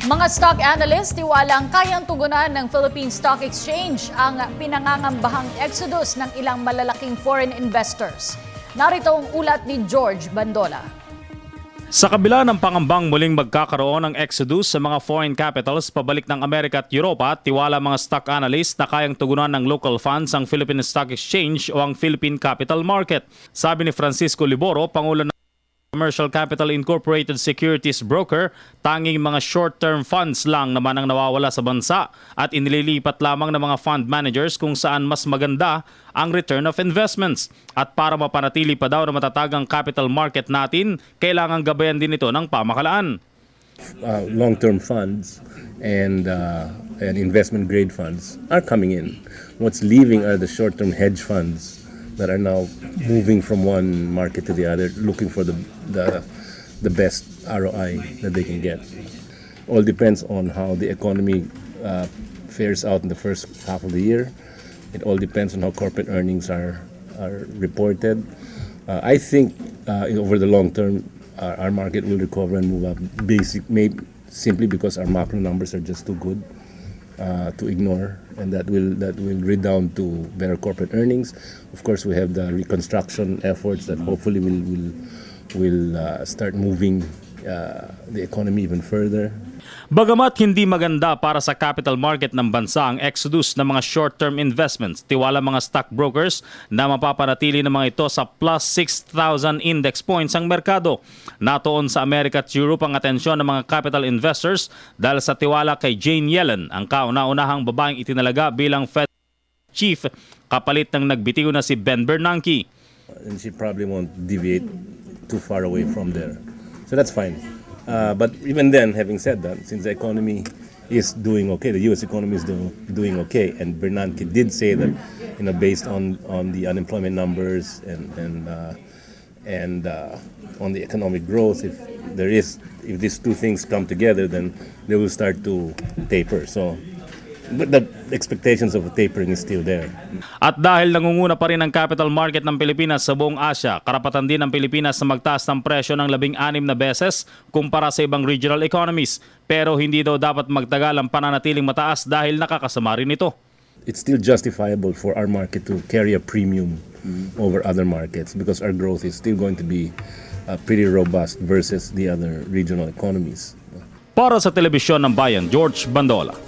Mga stock analyst, tiwalang kayang tugunan ng Philippine Stock Exchange ang pinangangambahang exodus ng ilang malalaking foreign investors. Narito ang ulat ni George Bandola. Sa kabila ng pangambang muling magkakaroon ng exodus sa mga foreign capitals pabalik ng Amerika at Europa, tiwala mga stock analyst na kayang tugunan ng local funds ang Philippine Stock Exchange o ang Philippine Capital Market. Sabi ni Francisco Liboro, Pangulo ng Commercial Capital Incorporated Securities Broker, tanging mga short-term funds lang naman ang nawawala sa bansa at inililipat lamang ng mga fund managers kung saan mas maganda ang return of investments. At para mapanatili pa daw na matatag ang capital market natin, kailangan gabayan din ito ng pamahalaan. Long-term funds and investment grade funds are coming in. What's leaving are the short-term hedge funds that are now moving from one market to the other, looking for the best ROI that they can get. All depends on how the economy fares out in the first half of the year. It all depends on how corporate earnings are reported. I think over the long term, our market will recover and move up. Simply because our macro numbers are just too good to ignore, and that will redound to better corporate earnings. Of course, we have the reconstruction efforts that hopefully will start moving the economy even further. Bagamat hindi maganda para sa capital market ng bansa ang exodus ng mga short-term investments, tiwala mga stockbrokers na mapapanatili ng mga ito sa plus 6,000 index points ang merkado. Natuon sa Amerika at Europe ang atensyon ng mga capital investors dahil sa tiwala kay Jane Yellen, ang kauna-unahang babaeng itinalaga bilang Fed Chief, kapalit ng nagbitiw na si Ben Bernanke. And she probably won't deviate too far away from there. So that's fine. But even then, having said that, since the economy is doing okay, the U.S. economy is doing okay, and Bernanke did say that, based on the unemployment numbers and on the economic growth, if these two things come together, then they will start to taper. So, but the expectations of tapering is still there. At dahil nangunguna pa rin ang capital market ng Pilipinas sa buong Asia, karapatan din ng Pilipinas na magtaas ng presyo ng 16 na beses kumpara sa ibang regional economies. Pero hindi daw dapat magtagal ang pananatiling mataas dahil nakakasama rin ito. It's still justifiable for our market to carry a premium over other markets because our growth is still going to be pretty robust versus the other regional economies. Para sa Telebisyon ng Bayan, George Bandola.